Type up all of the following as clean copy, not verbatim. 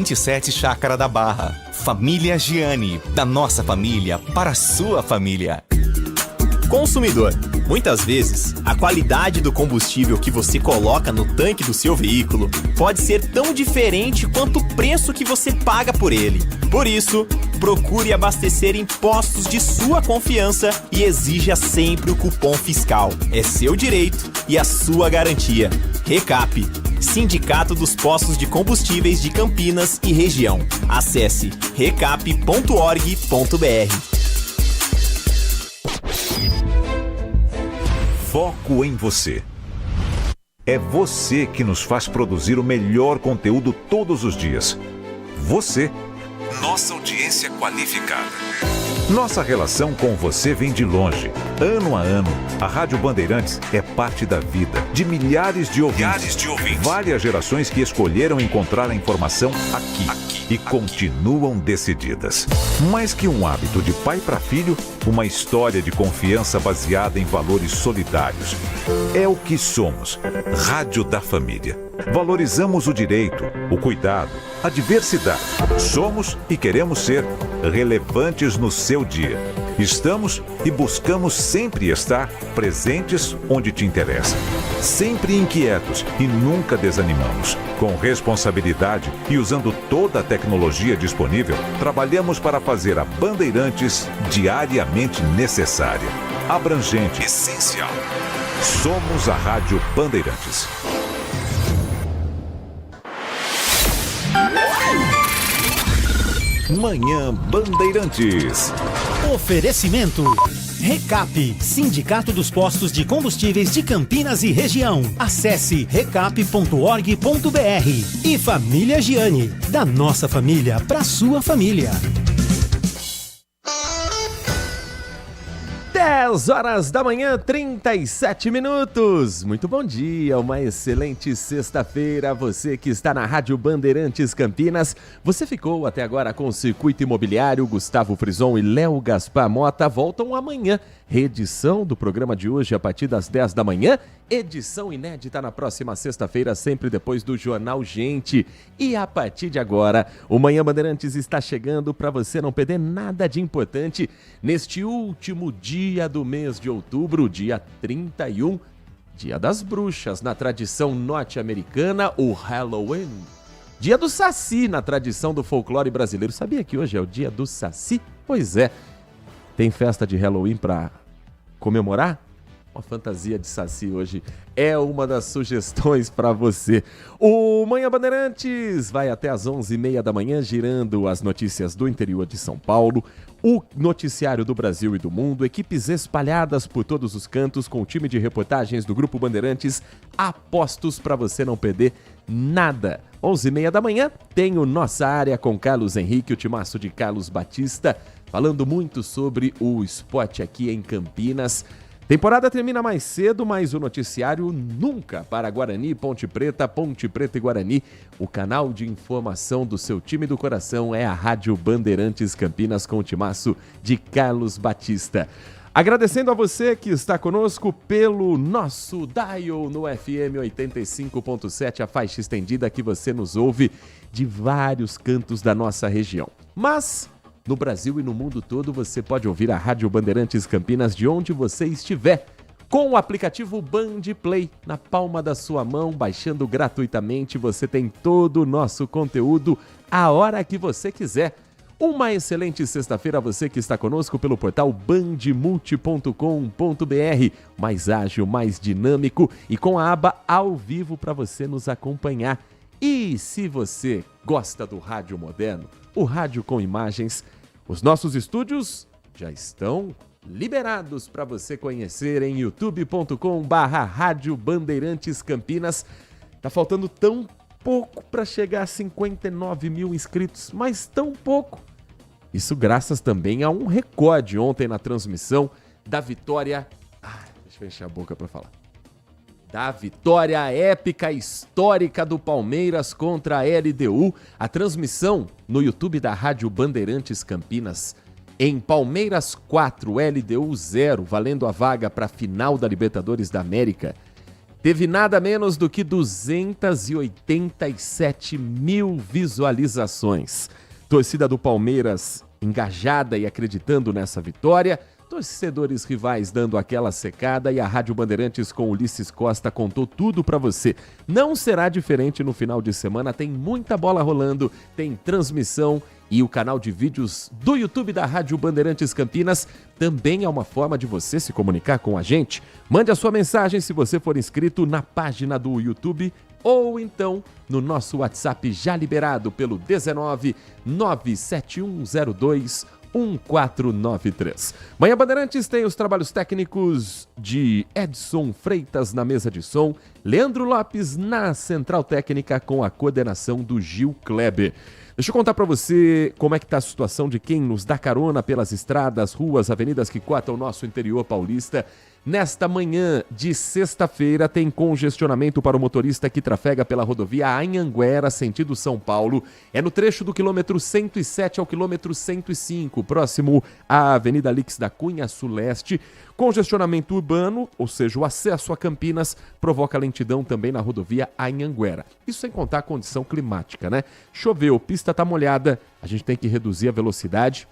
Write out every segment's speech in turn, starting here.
27 Chácara da Barra. Família Giani, da nossa família para a sua família. Consumidor, muitas vezes, a qualidade do combustível que você coloca no tanque do seu veículo pode ser tão diferente quanto o preço que você paga por ele. Por isso, procure abastecer em postos de sua confiança e exija sempre o cupom fiscal. É seu direito e a sua garantia. Recap, Sindicato dos Postos de Combustíveis de Campinas e Região. Acesse recap.org.br. Foco em você. É você que nos faz produzir o melhor conteúdo todos os dias. Você, nossa audiência qualificada. Nossa relação com você vem de longe. Ano a ano, a Rádio Bandeirantes é parte da vida de milhares de ouvintes. Várias gerações que escolheram encontrar a informação aqui e continuam decididas. Mais que um hábito de pai para filho, uma história de confiança baseada em valores solidários. É o que somos. Rádio da Família. Valorizamos o direito, o cuidado, a diversidade. Somos e queremos ser relevantes no seu dia. Estamos e buscamos sempre estar presentes onde te interessa. Sempre inquietos e nunca desanimamos. Com responsabilidade e usando toda a tecnologia disponível, trabalhamos para fazer a Bandeirantes diariamente necessária, abrangente, essencial. Somos a Rádio Bandeirantes. Manhã Bandeirantes. Oferecimento. Recap, Sindicato dos Postos de Combustíveis de Campinas e Região. Acesse recap.org.br. E Família Giani, da nossa família para sua família. 10 horas da manhã, 37 minutos. Muito bom dia, uma excelente sexta-feira. Você que está na Rádio Bandeirantes Campinas. Você ficou até agora com o Circuito Imobiliário. Gustavo Frison e Léo Gaspar Mota voltam amanhã. Reedição do programa de hoje a partir das 10 da manhã. Edição inédita na próxima sexta-feira, sempre depois do Jornal Gente. E a partir de agora, o Manhã Bandeirantes está chegando para você não perder nada de importante neste último dia do mês de outubro, dia 31, Dia das Bruxas, na tradição norte-americana, o Halloween. Dia do Saci, na tradição do folclore brasileiro. Sabia que hoje é o dia do Saci? Pois é. Tem festa de Halloween para comemorar? Uma fantasia de Saci hoje é uma das sugestões para você. O Manhã Bandeirantes vai até às 11h30 da manhã, girando as notícias do interior de São Paulo, o noticiário do Brasil e do mundo, equipes espalhadas por todos os cantos com o time de reportagens do Grupo Bandeirantes, apostos para você não perder nada. 11h30 da manhã tem o Nossa Área com Carlos Henrique, o timaço de Carlos Batista, falando muito sobre o esporte aqui em Campinas. Temporada termina mais cedo, mas o noticiário nunca para Guarani, Ponte Preta e Guarani. O canal de informação do seu time do coração é a Rádio Bandeirantes Campinas com o timaço de Carlos Batista. Agradecendo a você que está conosco pelo nosso dial no FM 85.7, a faixa estendida que você nos ouve de vários cantos da nossa região. Mas no Brasil e no mundo todo, você pode ouvir a Rádio Bandeirantes Campinas de onde você estiver, com o aplicativo Band Play na palma da sua mão, baixando gratuitamente. Você tem todo o nosso conteúdo a hora que você quiser. Uma excelente sexta-feira a você que está conosco pelo portal bandmulti.com.br, mais ágil, mais dinâmico e com a aba ao vivo para você nos acompanhar. E se você gosta do rádio moderno, o rádio com imagens, os nossos estúdios já estão liberados para você conhecer em youtube.com/Rádio Bandeirantes Campinas. Tá faltando tão pouco para chegar a 59 mil inscritos, mas tão pouco. Isso graças também a um recorde ontem na transmissão da vitória... deixa eu encher a boca para falar. Da vitória épica, histórica do Palmeiras contra a LDU. A transmissão no YouTube da Rádio Bandeirantes Campinas. Em Palmeiras 4, LDU 0, valendo a vaga para a final da Libertadores da América. teve nada menos do que 287 mil visualizações. Torcida do Palmeiras engajada e acreditando nessa vitória, torcedores rivais dando aquela secada e a Rádio Bandeirantes com Ulisses Costa contou tudo pra você. Não será diferente no final de semana, tem muita bola rolando, tem transmissão e o canal de vídeos do YouTube da Rádio Bandeirantes Campinas também é uma forma de você se comunicar com a gente. Mande a sua mensagem se você for inscrito na página do YouTube ou então no nosso WhatsApp já liberado pelo 19 97102 1493. Manhã Bandeirantes tem os trabalhos técnicos de Edson Freitas na mesa de som, Leandro Lopes na central técnica com a coordenação do Gil Kleber. Deixa eu contar para você como é que tá a situação de quem nos dá carona pelas estradas, ruas, avenidas que cortam o nosso interior paulista. Nesta manhã de sexta-feira tem congestionamento para o motorista que trafega pela rodovia Anhanguera, sentido São Paulo. É no trecho do quilômetro 107 ao quilômetro 105, próximo à Avenida Alix da Cunha, sul-leste. Congestionamento urbano, ou seja, o acesso a Campinas, provoca lentidão também na rodovia Anhanguera. Isso sem contar a condição climática, né? Choveu, pista tá molhada, a gente tem que reduzir a velocidade.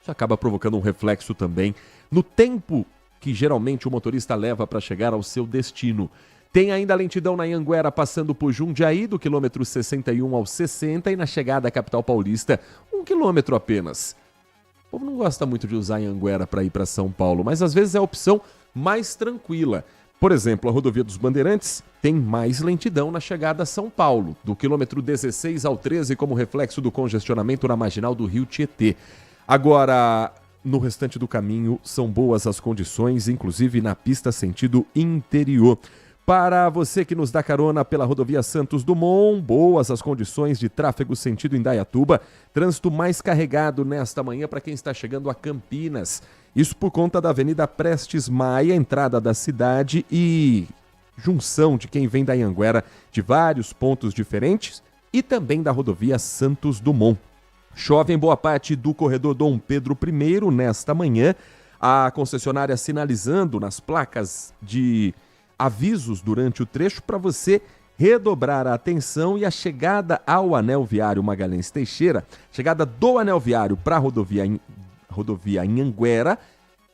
Isso acaba provocando um reflexo também no tempo que geralmente o motorista leva para chegar ao seu destino. Tem ainda a lentidão na Anhanguera passando por Jundiaí, do quilômetro 61 ao 60 e na chegada à capital paulista, 1 quilômetro apenas. O povo não gosta muito de usar a Anhanguera para ir para São Paulo, mas às vezes é a opção mais tranquila. Por exemplo, a rodovia dos Bandeirantes tem mais lentidão na chegada a São Paulo, do quilômetro 16 ao 13 como reflexo do congestionamento na marginal do Rio Tietê. Agora, no restante do caminho, são boas as condições, inclusive na pista sentido interior. Para você que nos dá carona pela rodovia Santos Dumont, boas as condições de tráfego sentido Indaiatuba. Trânsito mais carregado nesta manhã para quem está chegando a Campinas. Isso por conta da Avenida Prestes Maia, entrada da cidade e junção de quem vem da Anhanguera de vários pontos diferentes e também da rodovia Santos Dumont. Chove em boa parte do corredor Dom Pedro I nesta manhã. A concessionária sinalizando nas placas de avisos durante o trecho para você redobrar a atenção e a chegada ao anel viário Magalhães Teixeira, chegada do anel viário para a rodovia Anhanguera,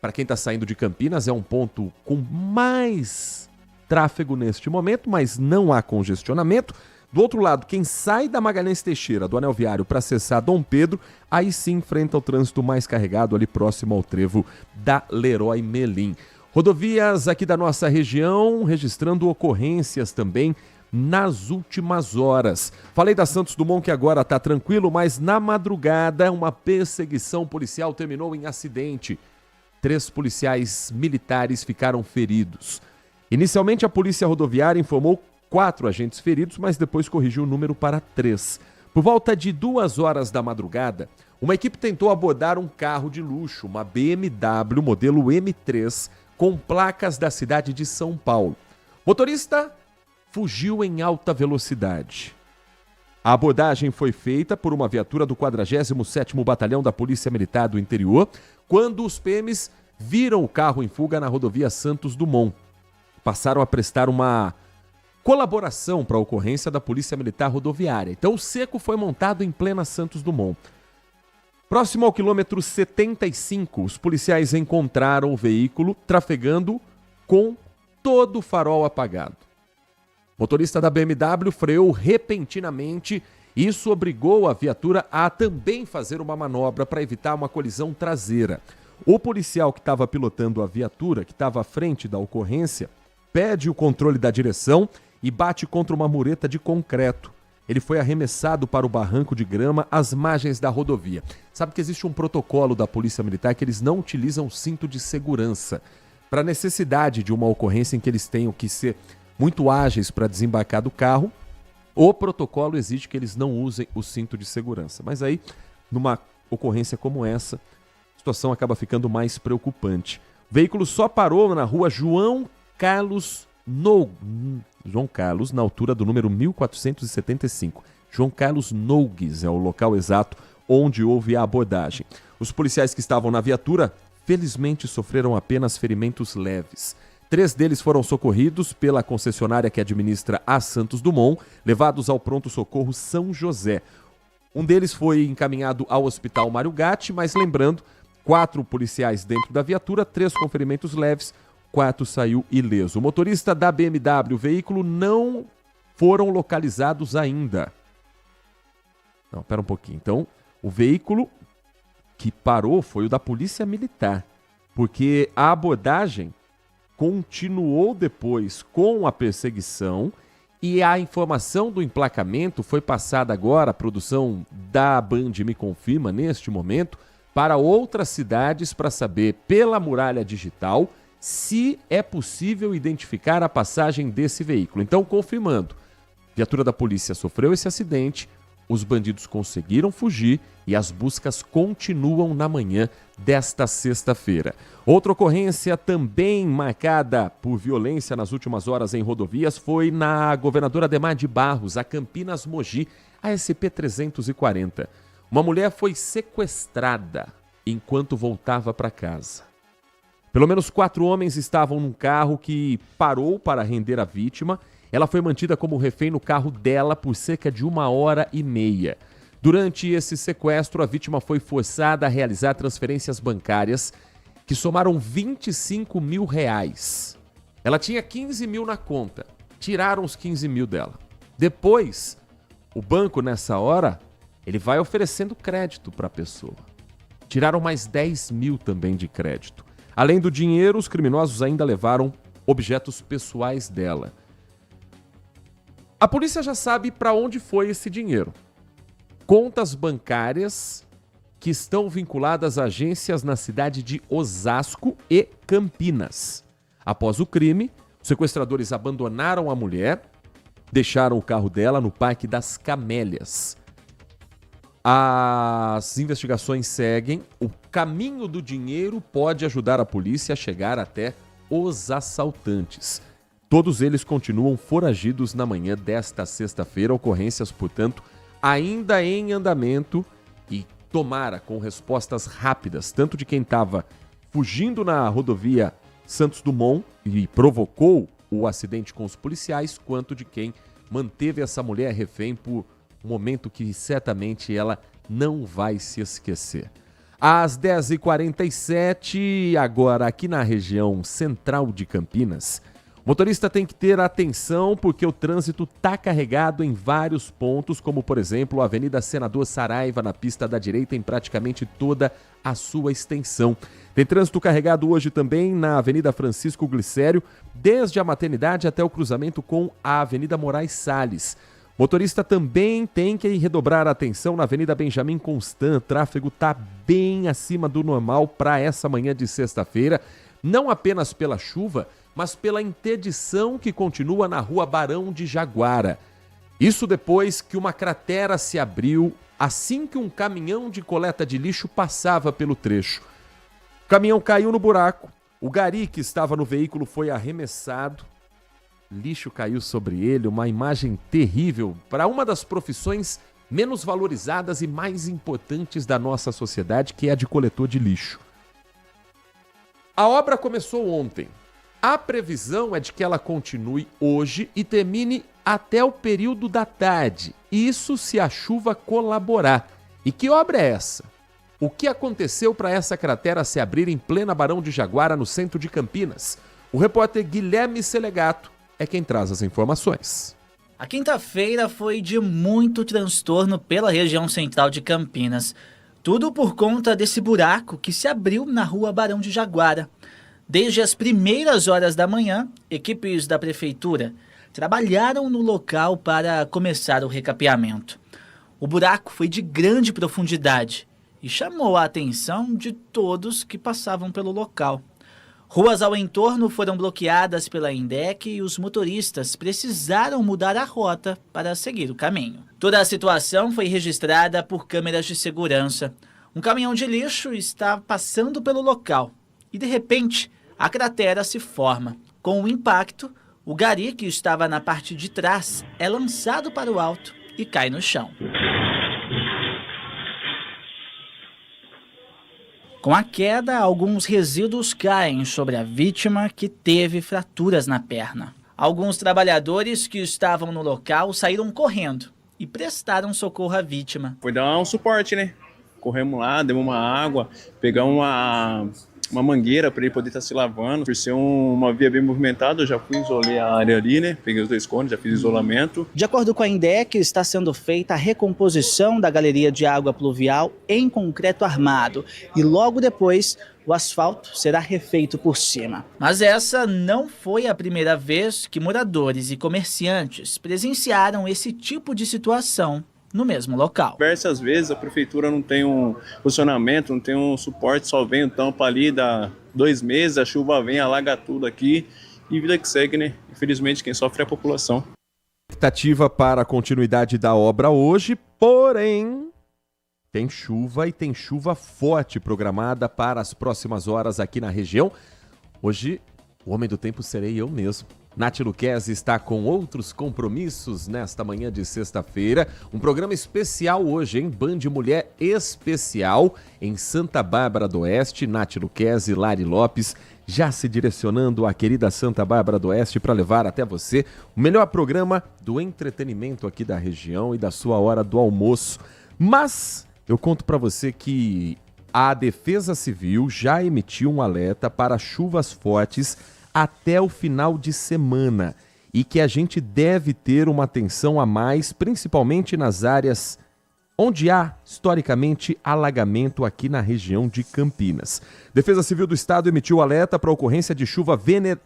para quem está saindo de Campinas, é um ponto com mais tráfego neste momento, mas não há congestionamento. Do outro lado, quem sai da Magalhães Teixeira, do anel viário, para acessar Dom Pedro, aí sim enfrenta o trânsito mais carregado ali próximo ao trevo da Leroy Merlin. Rodovias aqui da nossa região registrando ocorrências também nas últimas horas. Falei da Santos Dumont que agora está tranquilo, mas na madrugada uma perseguição policial terminou em acidente. 3 policiais militares ficaram feridos. Inicialmente a polícia rodoviária informou 4 agentes feridos, mas depois corrigiu o número para 3. Por volta de 2 horas da madrugada, uma equipe tentou abordar um carro de luxo, uma BMW modelo M3, com placas da cidade de São Paulo. O motorista fugiu em alta velocidade. A abordagem foi feita por uma viatura do 47º Batalhão da Polícia Militar do Interior, quando os PMs viram o carro em fuga na rodovia Santos Dumont. Passaram a prestar uma colaboração para a ocorrência da Polícia Militar Rodoviária. Então o cerco foi montado em plena Santos Dumont. Próximo ao quilômetro 75, os policiais encontraram o veículo trafegando com todo o farol apagado. O motorista da BMW freou repentinamente. Isso obrigou a viatura a também fazer uma manobra para evitar uma colisão traseira. O policial que estava pilotando a viatura, que estava à frente da ocorrência, perde o controle da direção e bate contra uma mureta de concreto. Ele foi arremessado para o barranco de grama às margens da rodovia. Sabe que existe um protocolo da Polícia Militar que eles não utilizam cinto de segurança. Para a necessidade de uma ocorrência em que eles tenham que ser muito ágeis para desembarcar do carro, o protocolo exige que eles não usem o cinto de segurança. Mas aí, numa ocorrência como essa, a situação acaba ficando mais preocupante. O veículo só parou na rua João Carlos, na altura do número 1475. João Carlos Nogues é o local exato onde houve a abordagem. Os policiais que estavam na viatura, felizmente, sofreram apenas ferimentos leves. 3 deles foram socorridos pela concessionária que administra a Santos Dumont, levados ao pronto-socorro São José. Um deles foi encaminhado ao Hospital Mário Gatti, mas lembrando, 4 policiais dentro da viatura, 3 com ferimentos leves, 4 saiu ileso. O motorista da BMW, o veículo, não foram localizados ainda. Não, pera um pouquinho. Então, o veículo que parou foi o da Polícia Militar, porque a abordagem continuou depois com a perseguição e a informação do emplacamento foi passada agora, a produção da Band me confirma neste momento, para outras cidades para saber pela muralha digital se é possível identificar a passagem desse veículo. Então, confirmando, a viatura da polícia sofreu esse acidente, os bandidos conseguiram fugir e as buscas continuam na manhã desta sexta-feira. Outra ocorrência também marcada por violência nas últimas horas em rodovias foi na Governador Adhemar de Barros, a Campinas Mogi, a SP-340. Uma mulher foi sequestrada enquanto voltava para casa. Pelo menos 4 homens estavam num carro que parou para render a vítima. Ela foi mantida como refém no carro dela por cerca de 1h30. Durante esse sequestro, a vítima foi forçada a realizar transferências bancárias que somaram R$25 mil. Ela tinha 15 mil na conta, tiraram os 15 mil dela. Depois, o banco, nessa hora, ele vai oferecendo crédito para a pessoa. Tiraram mais 10 mil também de crédito. Além do dinheiro, os criminosos ainda levaram objetos pessoais dela. A polícia já sabe para onde foi esse dinheiro. Contas bancárias que estão vinculadas a agências na cidade de Osasco e Campinas. Após o crime, os sequestradores abandonaram a mulher, deixaram o carro dela no Parque das Camélias. As investigações seguem. O caminho do dinheiro pode ajudar a polícia a chegar até os assaltantes. Todos eles continuam foragidos na manhã desta sexta-feira. Ocorrências, portanto, ainda em andamento e tomara com respostas rápidas, tanto de quem estava fugindo na rodovia Santos Dumont e provocou o acidente com os policiais, quanto de quem manteve essa mulher refém por um momento que certamente ela não vai se esquecer. Às 10h47, agora aqui na região central de Campinas, o motorista tem que ter atenção porque o trânsito está carregado em vários pontos, como por exemplo a Avenida Senador Saraiva, na pista da direita, em praticamente toda a sua extensão. Tem trânsito carregado hoje também na Avenida Francisco Glicério, desde a Maternidade até o cruzamento com a Avenida Moraes Salles. Motorista também tem que redobrar a atenção na Avenida Benjamin Constant. O tráfego está bem acima do normal para essa manhã de sexta-feira, não apenas pela chuva, mas pela interdição que continua na Rua Barão de Jaguara. Isso depois que uma cratera se abriu assim que um caminhão de coleta de lixo passava pelo trecho. O caminhão caiu no buraco, o gari que estava no veículo foi arremessado, lixo caiu sobre ele, uma imagem terrível para uma das profissões menos valorizadas e mais importantes da nossa sociedade, que é a de coletor de lixo. A obra começou ontem. A previsão é de que ela continue hoje e termine até o período da tarde. Isso se a chuva colaborar. E que obra é essa? O que aconteceu para essa cratera se abrir em plena Barão de Jaguara, no centro de Campinas? O repórter Guilherme Selegato é quem traz as informações. A quinta-feira foi de muito transtorno pela região central de Campinas. Tudo por conta desse buraco que se abriu na Rua Barão de Jaguara. Desde as primeiras horas da manhã, equipes da prefeitura trabalharam no local para começar o recapeamento. O buraco foi de grande profundidade e chamou a atenção de todos que passavam pelo local. Ruas ao entorno foram bloqueadas pela INDEC e os motoristas precisaram mudar a rota para seguir o caminho. Toda a situação foi registrada por câmeras de segurança. Um caminhão de lixo está passando pelo local e, de repente, a cratera se forma. Com o impacto, o gari que estava na parte de trás é lançado para o alto e cai no chão. Com a queda, alguns resíduos caem sobre a vítima, que teve fraturas na perna. Alguns trabalhadores que estavam no local saíram correndo e prestaram socorro à vítima. Foi dar um suporte, né? Corremos lá, demos uma água, pegamos uma mangueira para ele poder estar se lavando. Por ser uma via bem movimentada, eu já fui isolei a área ali, né? Peguei os 2 cones, já fiz isolamento. De acordo com a INDEC, está sendo feita a recomposição da galeria de água pluvial em concreto armado e logo depois o asfalto será refeito por cima. Mas essa não foi a primeira vez que moradores e comerciantes presenciaram esse tipo de situação no mesmo local. Diversas vezes a prefeitura não tem um funcionamento, não tem um suporte, só vem o tampa ali, dá 2 meses, a chuva vem, alaga tudo aqui e vida que segue, né? Infelizmente quem sofre é a população. Expectativa para a continuidade da obra hoje, porém tem chuva e tem chuva forte programada para as próximas horas aqui na região. Hoje o homem do tempo serei eu mesmo. Nath Luquezzi está com outros compromissos nesta manhã de sexta-feira. Um programa especial hoje, hein? Band Mulher Especial em Santa Bárbara do Oeste. Nath Luquezzi, Lari Lopes, já se direcionando à querida Santa Bárbara do Oeste para levar até você o melhor programa do entretenimento aqui da região e da sua hora do almoço. Mas eu conto para você que a Defesa Civil já emitiu um alerta para chuvas fortes até o final de semana e que a gente deve ter uma atenção a mais, principalmente nas áreas onde há, historicamente, alagamento aqui na região de Campinas. Defesa Civil do Estado emitiu alerta para a ocorrência de chuva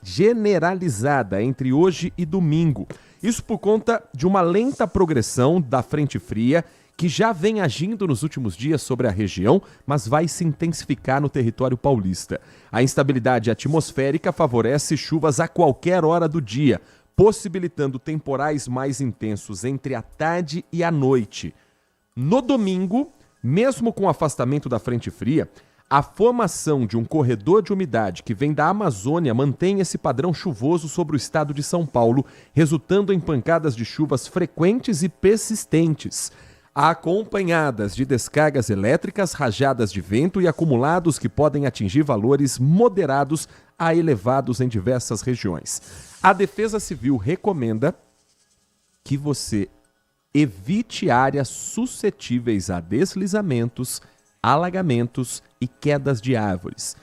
generalizada entre hoje e domingo. Isso por conta de uma lenta progressão da frente fria que já vem agindo nos últimos dias sobre a região, mas vai se intensificar no território paulista. A instabilidade atmosférica favorece chuvas a qualquer hora do dia, possibilitando temporais mais intensos entre a tarde e a noite. No domingo, mesmo com o afastamento da frente fria, a formação de um corredor de umidade que vem da Amazônia mantém esse padrão chuvoso sobre o estado de São Paulo, resultando em pancadas de chuvas frequentes e persistentes, acompanhadas de descargas elétricas, rajadas de vento e acumulados que podem atingir valores moderados a elevados em diversas regiões. A Defesa Civil recomenda que você evite áreas suscetíveis a deslizamentos, alagamentos e quedas de árvores.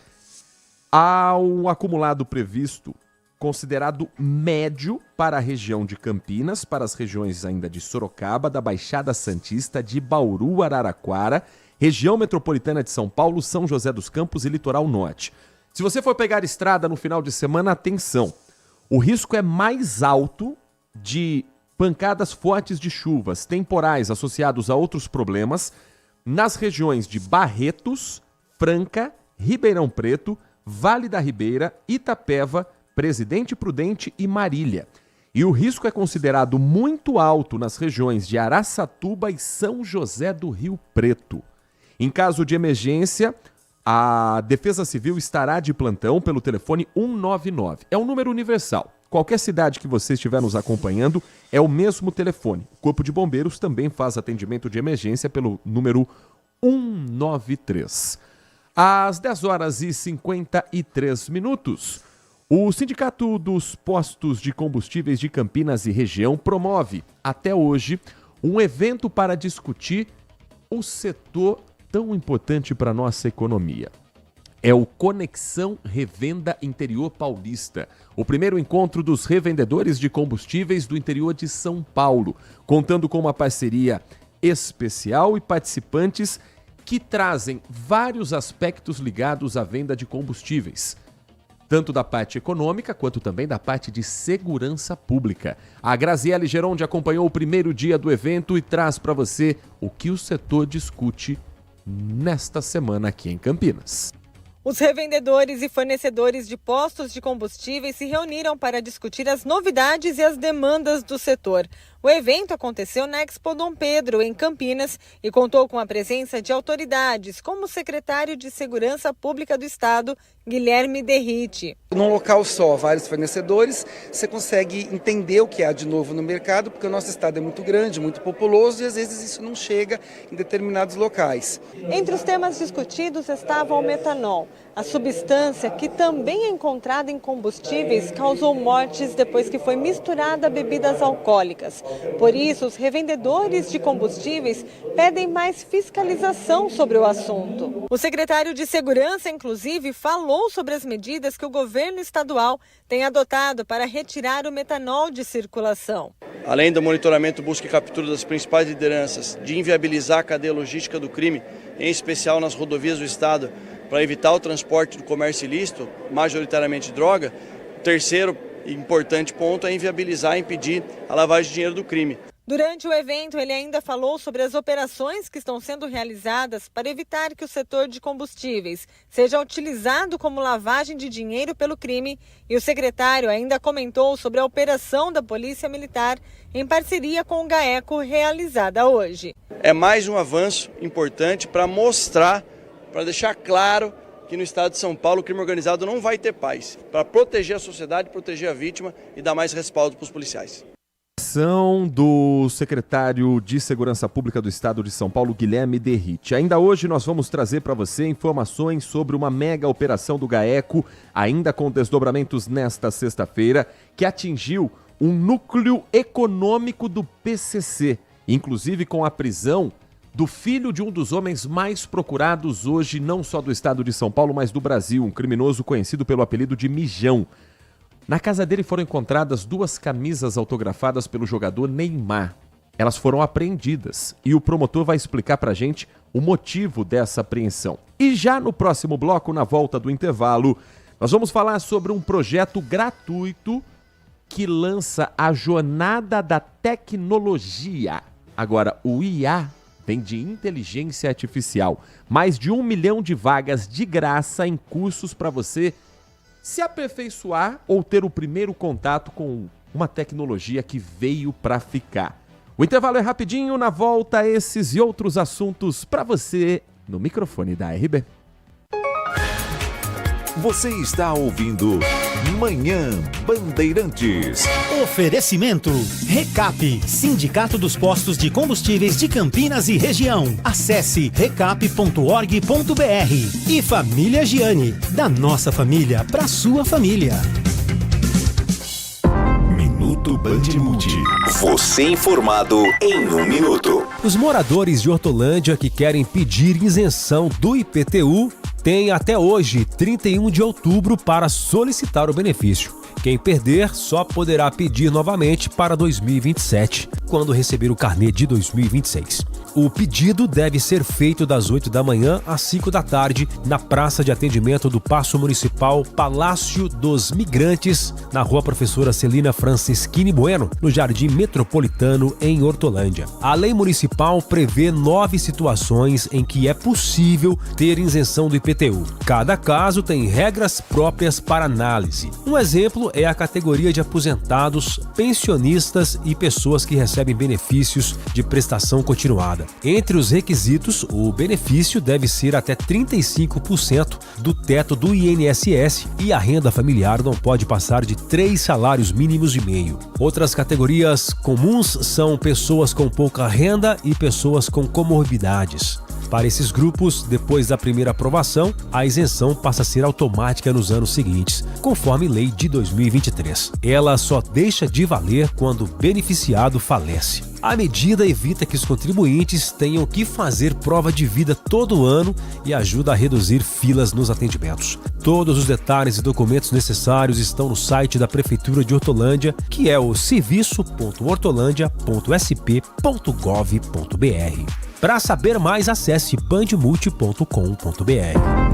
Há um acumulado previsto considerado médio para a região de Campinas, para as regiões ainda de Sorocaba, da Baixada Santista, de Bauru, Araraquara, região metropolitana de São Paulo, São José dos Campos e Litoral Norte. Se você for pegar estrada no final de semana, atenção, o risco é mais alto de pancadas fortes de chuvas temporais associados a outros problemas nas regiões de Barretos, Franca, Ribeirão Preto, Vale da Ribeira, Itapeva, Presidente Prudente e Marília. E o risco é considerado muito alto nas regiões de Araçatuba e São José do Rio Preto. Em caso de emergência, a Defesa Civil estará de plantão pelo telefone 199. É um número universal. Qualquer cidade que você estiver nos acompanhando, é o mesmo telefone. O Corpo de Bombeiros também faz atendimento de emergência pelo número 193. Às 10 horas e 53 minutos, o Sindicato dos Postos de Combustíveis de Campinas e região promove, até hoje, um evento para discutir o setor tão importante para a nossa economia. É o Conexão Revenda Interior Paulista, o primeiro encontro dos revendedores de combustíveis do interior de São Paulo, contando com uma parceria especial e participantes que trazem vários aspectos ligados à venda de combustíveis, tanto da parte econômica quanto também da parte de segurança pública. A Graziele Geronde acompanhou o primeiro dia do evento e traz para você o que o setor discute nesta semana aqui em Campinas. Os revendedores e fornecedores de postos de combustíveis se reuniram para discutir as novidades e as demandas do setor. O evento aconteceu na Expo Dom Pedro, em Campinas, e contou com a presença de autoridades, como o secretário de Segurança Pública do Estado, Guilherme Derrite. Num local só, vários fornecedores, você consegue entender o que há de novo no mercado, porque o nosso estado é muito grande, muito populoso e às vezes isso não chega em determinados locais. Entre os temas discutidos estava o metanol. A substância, que também é encontrada em combustíveis, causou mortes depois que foi misturada a bebidas alcoólicas. Por isso, os revendedores de combustíveis pedem mais fiscalização sobre o assunto. O secretário de Segurança, inclusive, falou sobre as medidas que o governo estadual tem adotado para retirar o metanol de circulação. Além do monitoramento, busca e captura das principais lideranças, de inviabilizar a cadeia logística do crime, em especial nas rodovias do estado, para evitar o transporte do comércio ilícito, majoritariamente droga. O terceiro e importante ponto é inviabilizar e impedir a lavagem de dinheiro do crime. Durante o evento, ele ainda falou sobre as operações que estão sendo realizadas para evitar que o setor de combustíveis seja utilizado como lavagem de dinheiro pelo crime, e o secretário ainda comentou sobre a operação da Polícia Militar em parceria com o GAECO realizada hoje. É mais um avanço importante para mostrar, para deixar claro que no estado de São Paulo o crime organizado não vai ter paz, para proteger a sociedade, proteger a vítima e dar mais respaldo para os policiais. Do secretário de Segurança Pública do Estado de São Paulo, Guilherme Derrite. Ainda hoje nós vamos trazer para você informações sobre uma mega operação do GAECO, ainda com desdobramentos nesta sexta-feira, que atingiu um núcleo econômico do PCC, inclusive com a prisão do filho de um dos homens mais procurados hoje, não só do estado de São Paulo, mas do Brasil, um criminoso conhecido pelo apelido de Mijão. Na casa dele foram encontradas 2 camisas autografadas pelo jogador Neymar. Elas foram apreendidas e o promotor vai explicar pra gente o motivo dessa apreensão. E já no próximo bloco, na volta do intervalo, nós vamos falar sobre um projeto gratuito que lança a jornada da tecnologia. Agora, o IA vem de inteligência artificial. Mais de 1 milhão de vagas de graça em cursos para você se aperfeiçoar ou ter o primeiro contato com uma tecnologia que veio para ficar. O intervalo é rapidinho, na volta esses e outros assuntos para você no microfone da RB. Você está ouvindo Manhã Bandeirantes. Oferecimento Recap, Sindicato dos Postos de Combustíveis de Campinas e Região. Acesse recap.org.br. E Família Giani, da nossa família para sua família. Minuto Bandmude. Você informado em 1 minuto. Os moradores de Hortolândia que querem pedir isenção do IPTU têm até hoje, 31 de outubro, para solicitar o benefício. Quem perder só poderá pedir novamente para 2027, quando receber o carnê de 2026. O pedido deve ser feito das 8 da manhã às 5 da tarde na praça de atendimento do Paço Municipal Palácio dos Migrantes, na rua Professora Celina Franceschini Bueno, no Jardim Metropolitano, em Hortolândia. A lei municipal prevê 9 situações em que é possível ter isenção do IPTU. Cada caso tem regras próprias para análise. Um exemplo é a categoria de aposentados, pensionistas e pessoas que recebem benefícios de prestação continuada. Entre os requisitos, o benefício deve ser até 35% do teto do INSS e a renda familiar não pode passar de 3 salários mínimos e meio. Outras categorias comuns são pessoas com pouca renda e pessoas com comorbidades. Para esses grupos, depois da primeira aprovação, a isenção passa a ser automática nos anos seguintes, conforme lei de 2023. Ela só deixa de valer quando o beneficiado falece. A medida evita que os contribuintes tenham que fazer prova de vida todo ano e ajuda a reduzir filas nos atendimentos. Todos os detalhes e documentos necessários estão no site da Prefeitura de Hortolândia, que é o serviço.hortolândia.sp.gov.br. Para saber mais, acesse bandmulti.com.br.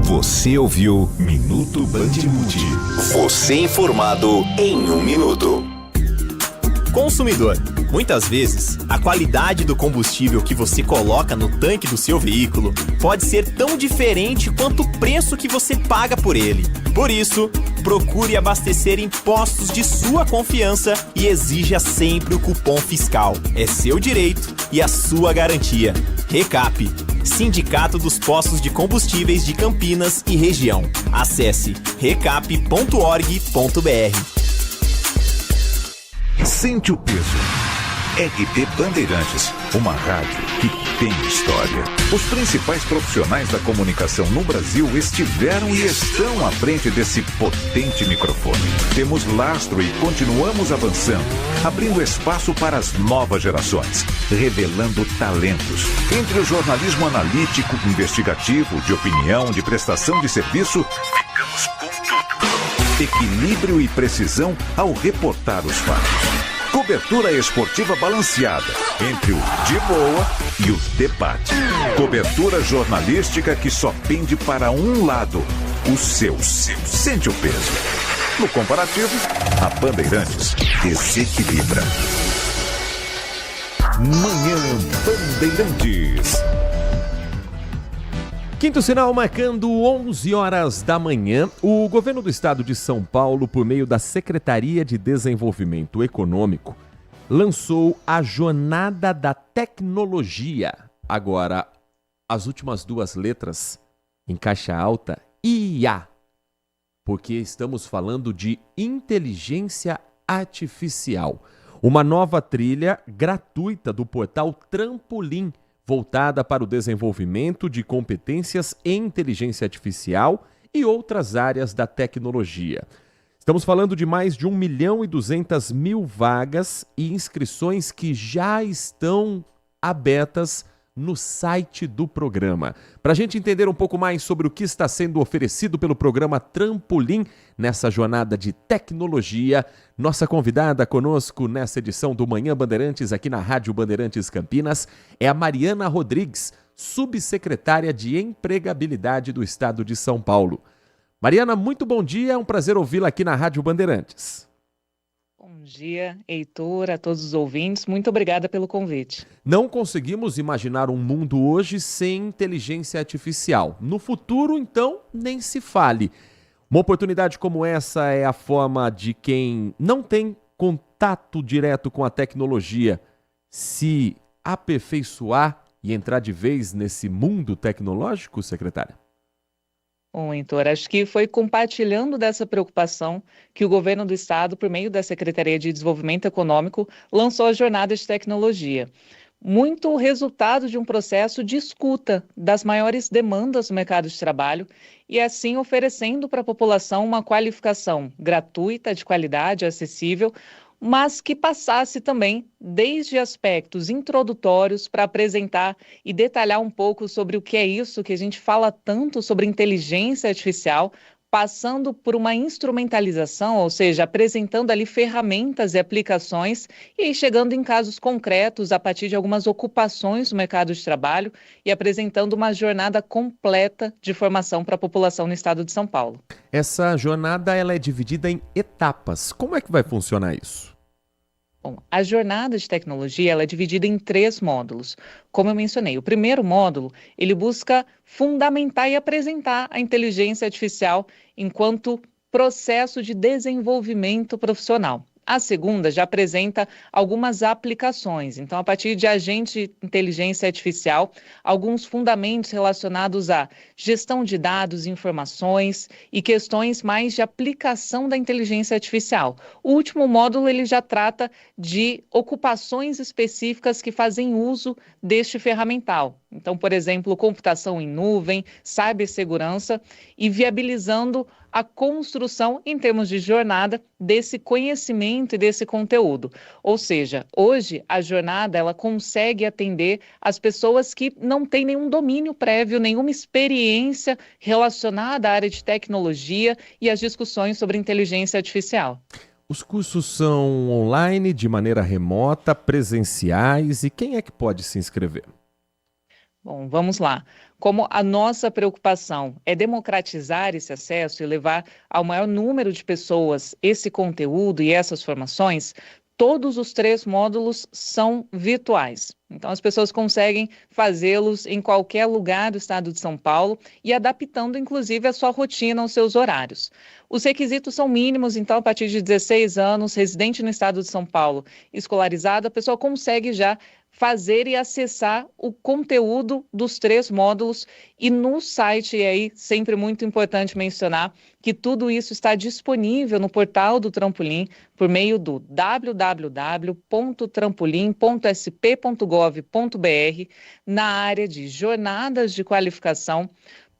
Você ouviu Minuto Bandmude. Você informado em 1 minuto. Consumidor, muitas vezes, a qualidade do combustível que você coloca no tanque do seu veículo pode ser tão diferente quanto o preço que você paga por ele. Por isso, procure abastecer em postos de sua confiança e exija sempre o cupom fiscal. É seu direito e a sua garantia. Recap, Sindicato dos Postos de Combustíveis de Campinas e Região. Acesse recap.org.br. Sente o peso. RP Bandeirantes, uma rádio que tem história. Os principais profissionais da comunicação no Brasil estiveram e estão à frente desse potente microfone. Temos lastro e continuamos avançando, abrindo espaço para as novas gerações, revelando talentos. Entre o jornalismo analítico, investigativo, de opinião, de prestação de serviço, ficamos com tudo. Equilíbrio e precisão ao reportar os fatos. Cobertura esportiva balanceada entre o de boa e o debate. Cobertura jornalística que só pende para um lado, o seu. Sente o peso. No comparativo, a Bandeirantes desequilibra. Manhã Bandeirantes. Quinto sinal marcando 11 horas da manhã, o governo do estado de São Paulo, por meio da Secretaria de Desenvolvimento Econômico, lançou a Jornada da Tecnologia. Agora, as últimas duas letras em caixa alta, IA, porque estamos falando de inteligência artificial. Uma nova trilha gratuita do portal Trampolim, voltada para o desenvolvimento de competências em inteligência artificial e outras áreas da tecnologia. Estamos falando de mais de 1.200.000 vagas e inscrições que já estão abertas no site do programa. Para a gente entender um pouco mais sobre o que está sendo oferecido pelo programa Trampolim nessa jornada de tecnologia, nossa convidada conosco nessa edição do Manhã Bandeirantes aqui na Rádio Bandeirantes Campinas é a Mariana Rodrigues, subsecretária de Empregabilidade do Estado de São Paulo. Mariana, muito bom dia, é um prazer ouvi-la aqui na Rádio Bandeirantes. Bom dia, Heitor, a todos os ouvintes. Muito obrigada pelo convite. Não conseguimos imaginar um mundo hoje sem inteligência artificial. No futuro, então, nem se fale. Uma oportunidade como essa é a forma de quem não tem contato direto com a tecnologia se aperfeiçoar e entrar de vez nesse mundo tecnológico, secretária? Bom, Heitor, acho que foi compartilhando dessa preocupação que o governo do estado, por meio da Secretaria de Desenvolvimento Econômico, lançou a Jornada de Tecnologia. Muito resultado de um processo de escuta das maiores demandas do mercado de trabalho e assim oferecendo para a população uma qualificação gratuita, de qualidade, acessível, mas que passasse também desde aspectos introdutórios para apresentar e detalhar um pouco sobre o que é isso que a gente fala tanto sobre inteligência artificial, passando por uma instrumentalização, ou seja, apresentando ali ferramentas e aplicações e aí chegando em casos concretos a partir de algumas ocupações do mercado de trabalho e apresentando uma jornada completa de formação para a população no estado de São Paulo. Essa jornada ela é dividida em etapas. Como é que vai funcionar isso? Bom, a jornada de tecnologia ela é dividida em 3 módulos. Como eu mencionei, o primeiro módulo, ele busca fundamentar e apresentar a inteligência artificial enquanto processo de desenvolvimento profissional. A segunda já apresenta algumas aplicações. Então, a partir de agente de inteligência artificial, alguns fundamentos relacionados à gestão de dados, informações e questões mais de aplicação da inteligência artificial. O último módulo ele já trata de ocupações específicas que fazem uso deste ferramental. Então, por exemplo, computação em nuvem, cibersegurança e viabilizando a construção, em termos de jornada, desse conhecimento e desse conteúdo. Ou seja, hoje a jornada ela consegue atender as pessoas que não têm nenhum domínio prévio, nenhuma experiência relacionada à área de tecnologia e às discussões sobre inteligência artificial. Os cursos são online, de maneira remota, presenciais, e quem é que pode se inscrever? Bom, vamos lá. Como a nossa preocupação é democratizar esse acesso e levar ao maior número de pessoas esse conteúdo e essas formações, todos os 3 módulos são virtuais. Então, as pessoas conseguem fazê-los em qualquer lugar do estado de São Paulo e adaptando, inclusive, a sua rotina aos seus horários. Os requisitos são mínimos, então, a partir de 16 anos, residente no estado de São Paulo, escolarizado, a pessoa consegue já fazer e acessar o conteúdo dos 3 módulos e no site, e aí sempre muito importante mencionar que tudo isso está disponível no portal do Trampolim por meio do www.trampolim.sp.gov.br na área de jornadas de qualificação.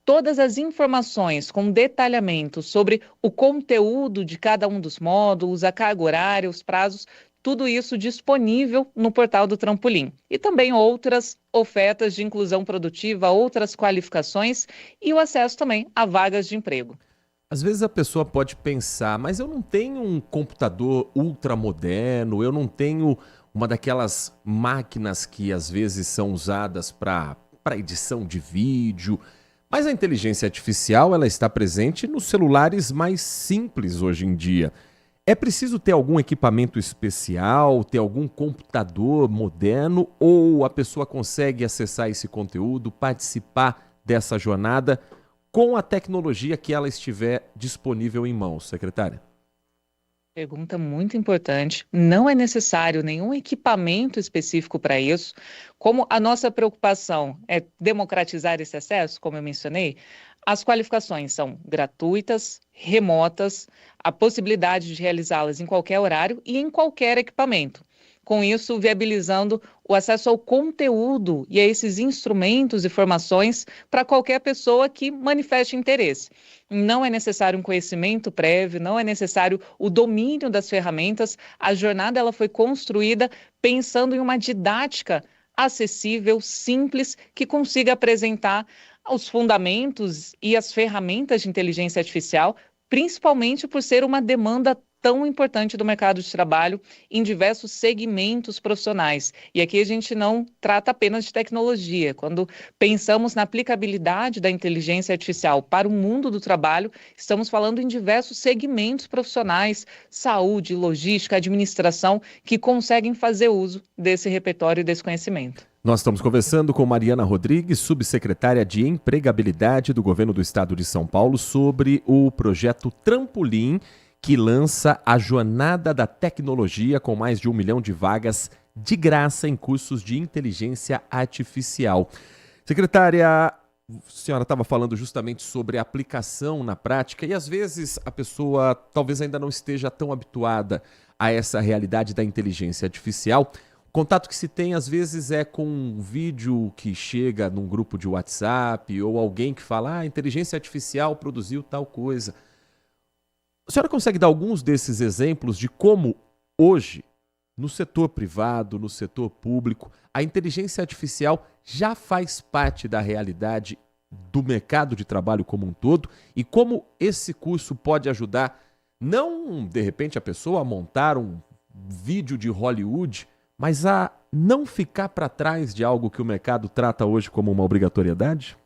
Todas as informações com detalhamento sobre o conteúdo de cada um dos módulos, a carga horária, os prazos, tudo isso disponível no portal do Trampolim. E também outras ofertas de inclusão produtiva, outras qualificações e o acesso também a vagas de emprego. Às vezes a pessoa pode pensar, mas eu não tenho um computador ultramoderno, eu não tenho uma daquelas máquinas que às vezes são usadas para edição de vídeo. Mas a inteligência artificial ela está presente nos celulares mais simples hoje em dia. É preciso ter algum equipamento especial, ter algum computador moderno, ou a pessoa consegue acessar esse conteúdo, participar dessa jornada com a tecnologia que ela estiver disponível em mãos, secretária? Pergunta muito importante. Não é necessário nenhum equipamento específico para isso. Como a nossa preocupação é democratizar esse acesso, como eu mencionei, as qualificações são gratuitas, remotas, a possibilidade de realizá-las em qualquer horário e em qualquer equipamento. Com isso, viabilizando o acesso ao conteúdo e a esses instrumentos e formações para qualquer pessoa que manifeste interesse. Não é necessário um conhecimento prévio, não é necessário o domínio das ferramentas. A jornada ela foi construída pensando em uma didática acessível, simples, que consiga apresentar os fundamentos e as ferramentas de inteligência artificial, principalmente por ser uma demanda tão importante do mercado de trabalho em diversos segmentos profissionais. E aqui a gente não trata apenas de tecnologia. Quando pensamos na aplicabilidade da inteligência artificial para o mundo do trabalho, estamos falando em diversos segmentos profissionais, saúde, logística, administração, que conseguem fazer uso desse repertório e desse conhecimento. Nós estamos conversando com Mariana Rodrigues, subsecretária de Empregabilidade do Governo do Estado de São Paulo, sobre o projeto Trampolim, que lança a Jornada da Tecnologia com mais de 1 milhão de vagas de graça em cursos de inteligência artificial. Secretária, a senhora estava falando justamente sobre a aplicação na prática e às vezes a pessoa talvez ainda não esteja tão habituada a essa realidade da inteligência artificial. O contato que se tem às vezes é com um vídeo que chega num grupo de WhatsApp ou alguém que fala, a inteligência artificial produziu tal coisa. A senhora consegue dar alguns desses exemplos de como hoje, no setor privado, no setor público, a inteligência artificial já faz parte da realidade do mercado de trabalho como um todo e como esse curso pode ajudar, não de repente a pessoa a montar um vídeo de Hollywood, mas a não ficar para trás de algo que o mercado trata hoje como uma obrigatoriedade?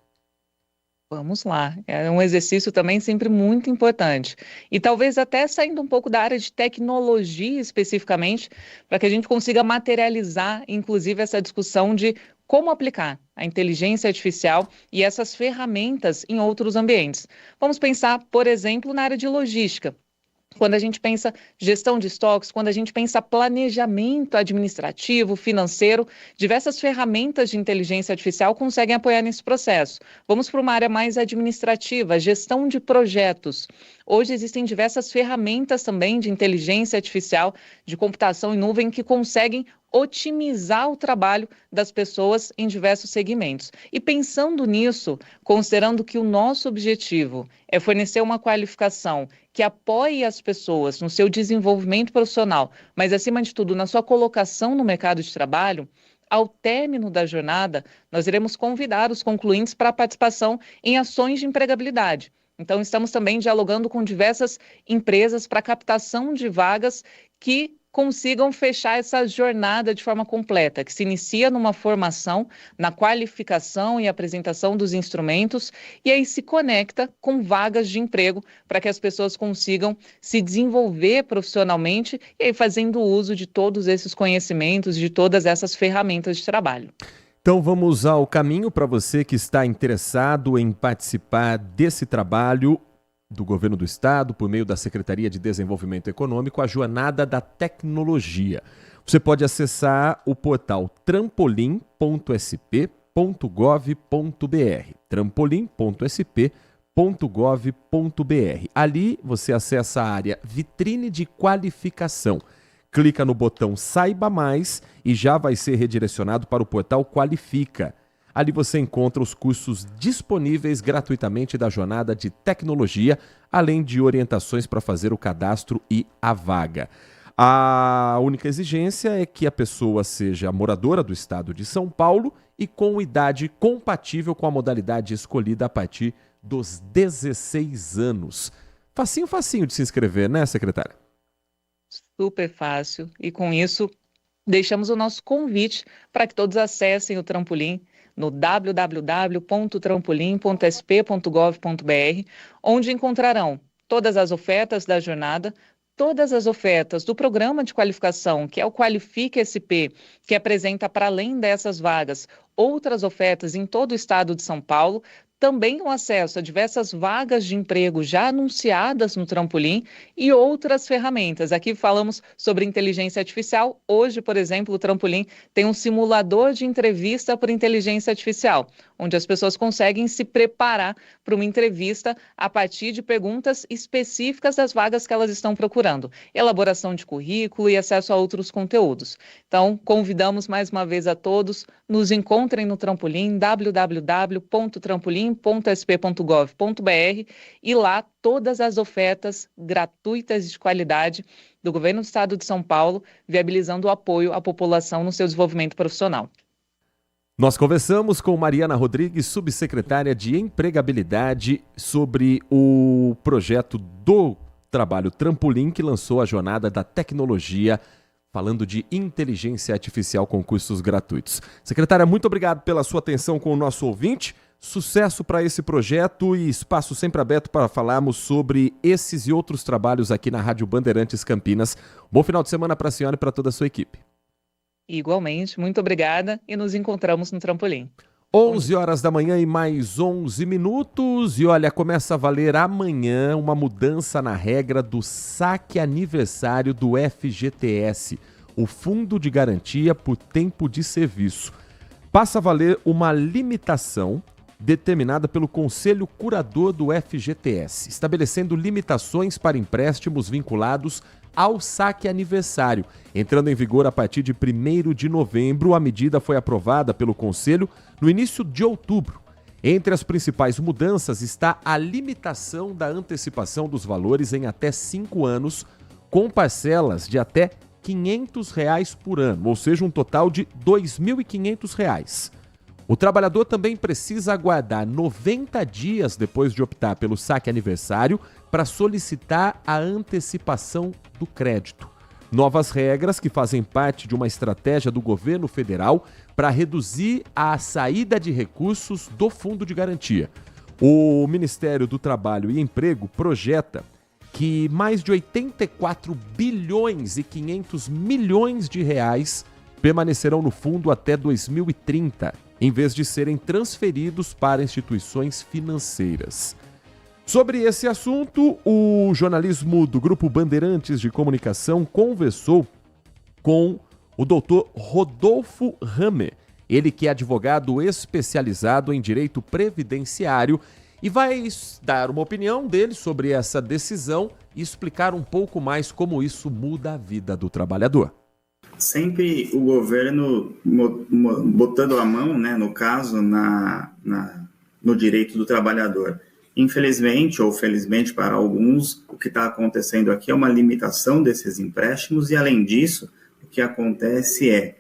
Vamos lá, é um exercício também sempre muito importante. E talvez até saindo um pouco da área de tecnologia especificamente, para que a gente consiga materializar, inclusive, essa discussão de como aplicar a inteligência artificial e essas ferramentas em outros ambientes. Vamos pensar, por exemplo, na área de logística. Quando a gente pensa gestão de estoques, quando a gente pensa planejamento administrativo, financeiro, diversas ferramentas de inteligência artificial conseguem apoiar nesse processo. Vamos para uma área mais administrativa, gestão de projetos. Hoje existem diversas ferramentas também de inteligência artificial, de computação em nuvem, que conseguem otimizar o trabalho das pessoas em diversos segmentos. E pensando nisso, considerando que o nosso objetivo é fornecer uma qualificação que apoie as pessoas no seu desenvolvimento profissional, mas acima de tudo na sua colocação no mercado de trabalho, ao término da jornada, nós iremos convidar os concluintes para a participação em ações de empregabilidade. Então, estamos também dialogando com diversas empresas para captação de vagas que consigam fechar essa jornada de forma completa, que se inicia numa formação, na qualificação e apresentação dos instrumentos, e aí se conecta com vagas de emprego para que as pessoas consigam se desenvolver profissionalmente e aí fazendo uso de todos esses conhecimentos, de todas essas ferramentas de trabalho. Então vamos ao caminho para você que está interessado em participar desse trabalho do Governo do Estado, por meio da Secretaria de Desenvolvimento Econômico, a Jornada da Tecnologia. Você pode acessar o portal trampolim.sp.gov.br, trampolim.sp.gov.br. Ali você acessa a área Vitrine de Qualificação. Clica no botão Saiba Mais e já vai ser redirecionado para o portal Qualifica. Ali você encontra os cursos disponíveis gratuitamente da Jornada de Tecnologia, além de orientações para fazer o cadastro e a vaga. A única exigência é que a pessoa seja moradora do estado de São Paulo e com idade compatível com a modalidade escolhida a partir dos 16 anos. Facinho de se inscrever, né, secretária? Super fácil. E com isso, deixamos o nosso convite para que todos acessem o Trampolim no www.trampolim.sp.gov.br, onde encontrarão todas as ofertas da jornada, todas as ofertas do programa de qualificação, que é o Qualifique SP, que apresenta, para além dessas vagas, outras ofertas em todo o estado de São Paulo, também o acesso a diversas vagas de emprego já anunciadas no Trampolim e outras ferramentas. Aqui falamos sobre inteligência artificial. Hoje, por exemplo, o Trampolim tem um simulador de entrevista por inteligência artificial, onde as pessoas conseguem se preparar para uma entrevista a partir de perguntas específicas das vagas que elas estão procurando. Elaboração de currículo e acesso a outros conteúdos. Então, convidamos mais uma vez a todos, nos encontrem no Trampolim, www.trampolim.sp.gov.br, e lá todas as ofertas gratuitas de qualidade do Governo do Estado de São Paulo, viabilizando o apoio à população no seu desenvolvimento profissional. Nós conversamos com Mariana Rodrigues, subsecretária de Empregabilidade, sobre o projeto do trabalho Trampolim, que lançou a Jornada da Tecnologia, falando de inteligência artificial com cursos gratuitos. Secretária, muito obrigado pela sua atenção com o nosso ouvinte. Sucesso para esse projeto e espaço sempre aberto para falarmos sobre esses e outros trabalhos aqui na Rádio Bandeirantes Campinas. Bom final de semana para a senhora e para toda a sua equipe. Igualmente, muito obrigada e nos encontramos no Trampolim. 11 horas da manhã e mais 11 minutos. E olha, começa a valer amanhã uma mudança na regra do saque aniversário do FGTS, o Fundo de Garantia por Tempo de Serviço. Passa a valer uma limitação determinada pelo Conselho Curador do FGTS, estabelecendo limitações para empréstimos vinculados ao saque aniversário. Entrando em vigor a partir de 1º de novembro, a medida foi aprovada pelo Conselho no início de outubro. Entre as principais mudanças está a limitação da antecipação dos valores em até 5 anos, com parcelas de até R$ 500 por ano, ou seja, um total de R$ 2.500. O trabalhador também precisa aguardar 90 dias depois de optar pelo saque aniversário para solicitar a antecipação do crédito. Novas regras que fazem parte de uma estratégia do governo federal para reduzir a saída de recursos do Fundo de Garantia. O Ministério do Trabalho e Emprego projeta que mais de 84 bilhões e 500 milhões de reais permanecerão no fundo até 2030, em vez de serem transferidos para instituições financeiras. Sobre esse assunto, o jornalismo do Grupo Bandeirantes de Comunicação conversou com o doutor Rodolfo Hammer, ele que é advogado especializado em direito previdenciário, e vai dar uma opinião dele sobre essa decisão e explicar um pouco mais como isso muda a vida do trabalhador. Sempre o governo botando a mão, né, no caso, no direito do trabalhador. Infelizmente, ou felizmente para alguns, o que está acontecendo aqui é uma limitação desses empréstimos e, além disso, o que acontece é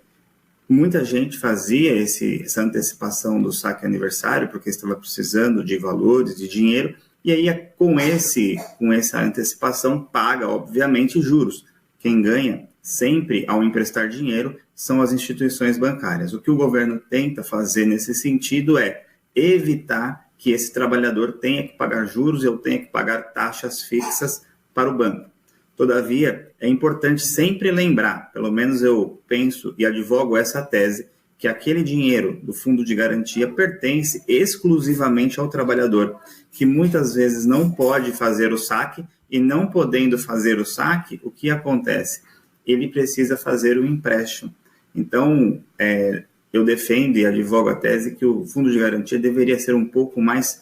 muita gente fazia essa antecipação do saque aniversário porque estava precisando de valores, de dinheiro, e aí com essa antecipação paga, obviamente, juros. Quem ganha sempre, ao emprestar dinheiro, são as instituições bancárias. O que o governo tenta fazer nesse sentido é evitar que esse trabalhador tenha que pagar juros ou tenha que pagar taxas fixas para o banco. Todavia, é importante sempre lembrar, pelo menos eu penso e advogo essa tese, que aquele dinheiro do fundo de garantia pertence exclusivamente ao trabalhador, que muitas vezes não pode fazer o saque, e não podendo fazer o saque, o que acontece? Ele precisa fazer o empréstimo. Então, eu defendo e advogo a tese que o fundo de garantia deveria ser um pouco mais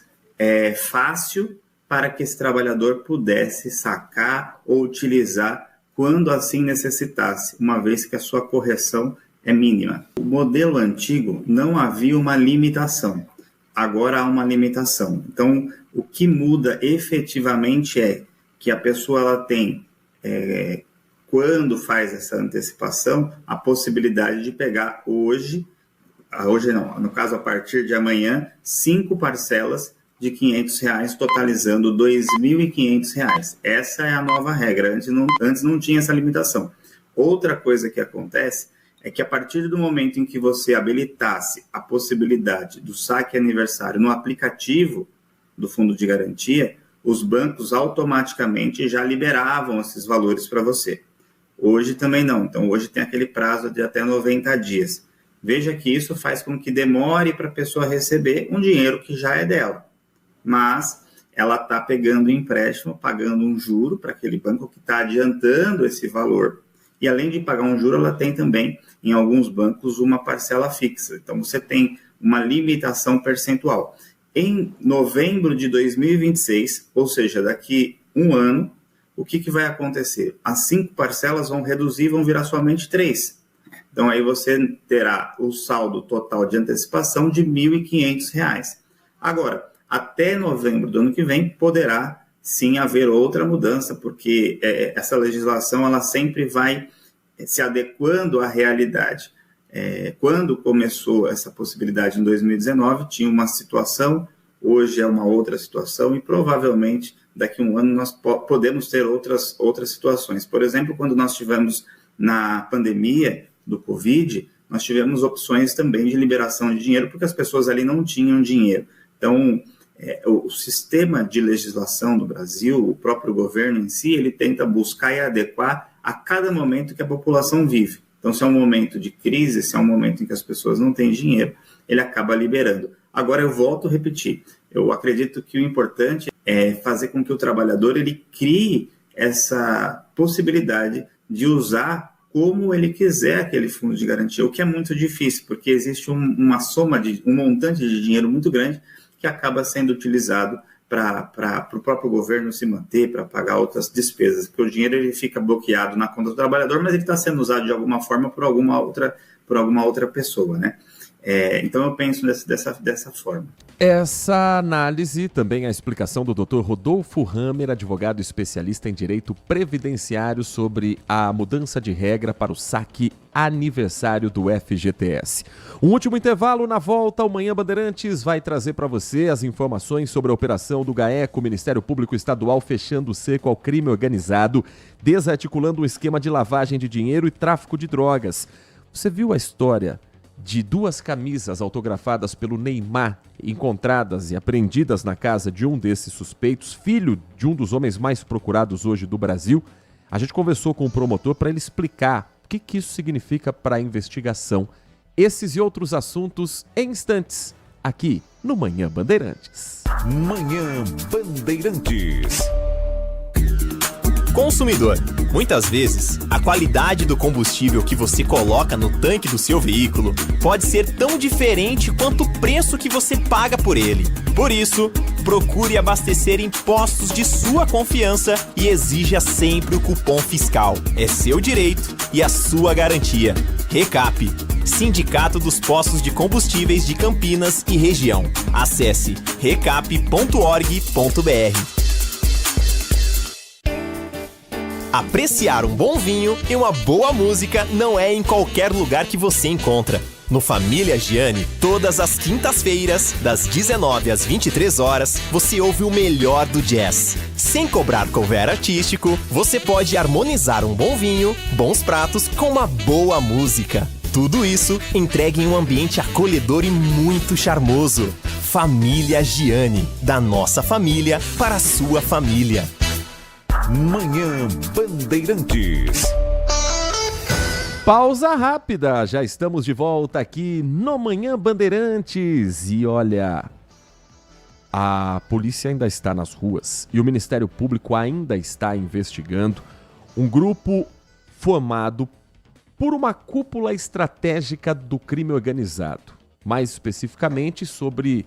fácil para que esse trabalhador pudesse sacar ou utilizar quando assim necessitasse, uma vez que a sua correção é mínima. O modelo antigo não havia uma limitação, agora há uma limitação. Então, o que muda efetivamente é que a pessoa ela tem, quando faz essa antecipação, a possibilidade de pegar hoje não, no caso a partir de amanhã, 5 parcelas de R$500, totalizando R$2.500. Essa é a nova regra, antes não tinha essa limitação. Outra coisa que acontece é que a partir do momento em que você habilitasse a possibilidade do saque aniversário no aplicativo do fundo de garantia, os bancos automaticamente já liberavam esses valores para você. Hoje também não, então hoje tem aquele prazo de até 90 dias. Veja que isso faz com que demore para a pessoa receber um dinheiro que já é dela, mas ela está pegando empréstimo, pagando um juro para aquele banco que está adiantando esse valor, e além de pagar um juro, ela tem também, em alguns bancos, uma parcela fixa. Então, você tem uma limitação percentual. Em novembro de 2026, ou seja, daqui um ano, o que vai acontecer? As 5 parcelas vão reduzir, vão virar somente 3. Então, aí você terá o saldo total de antecipação de R$1.500. Agora, até novembro do ano que vem, poderá sim haver outra mudança, porque essa legislação ela sempre vai se adequando à realidade. Quando começou essa possibilidade em 2019, tinha uma situação, hoje é uma outra situação, e provavelmente daqui a um ano nós podemos ter outras situações. Por exemplo, quando nós tivemos na pandemia do Covid, nós tivemos opções também de liberação de dinheiro, porque as pessoas ali não tinham dinheiro. Então, o sistema de legislação do Brasil, o próprio governo em si, ele tenta buscar e adequar a cada momento que a população vive. Então, se é um momento de crise, se é um momento em que as pessoas não têm dinheiro, ele acaba liberando. Agora, eu volto a repetir, eu acredito que o importante é fazer com que o trabalhador ele crie essa possibilidade de usar como ele quiser aquele fundo de garantia, o que é muito difícil, porque existe uma soma um montante de dinheiro muito grande que acaba sendo utilizado para o próprio governo se manter, para pagar outras despesas, porque o dinheiro ele fica bloqueado na conta do trabalhador, mas ele está sendo usado de alguma forma por alguma outra pessoa, né? Então eu penso dessa forma. Essa análise, também a explicação do Dr. Rodolfo Hammer, advogado especialista em direito previdenciário, sobre a mudança de regra para o saque aniversário do FGTS. Um último intervalo, na volta, o Manhã Bandeirantes vai trazer para você as informações sobre a operação do GAECO, Ministério Público Estadual, fechando o cerco ao crime organizado, desarticulando um esquema de lavagem de dinheiro e tráfico de drogas. Você viu a história de 2 camisas autografadas pelo Neymar, encontradas e apreendidas na casa de um desses suspeitos, filho de um dos homens mais procurados hoje do Brasil? A gente conversou com o promotor para ele explicar o que isso significa para a investigação. Esses e outros assuntos em instantes, aqui no Manhã Bandeirantes. Manhã Bandeirantes. Consumidor, muitas vezes, a qualidade do combustível que você coloca no tanque do seu veículo pode ser tão diferente quanto o preço que você paga por ele. Por isso, procure abastecer em postos de sua confiança e exija sempre o cupom fiscal. É seu direito e a sua garantia. Recap, Sindicato dos Postos de Combustíveis de Campinas e Região. Acesse recap.org.br. Apreciar um bom vinho e uma boa música não é em qualquer lugar que você encontra. No Família Gianni, todas as quintas-feiras, das 19 às 23 horas, você ouve o melhor do jazz. Sem cobrar cover artístico, você pode harmonizar um bom vinho, bons pratos com uma boa música. Tudo isso entregue em um ambiente acolhedor e muito charmoso. Família Giani, da nossa família para a sua família. Manhã Bandeirantes. Pausa rápida, já estamos de volta aqui no Manhã Bandeirantes. E olha, a polícia ainda está nas ruas e o Ministério Público ainda está investigando um grupo formado por uma cúpula estratégica do crime organizado, mais especificamente sobre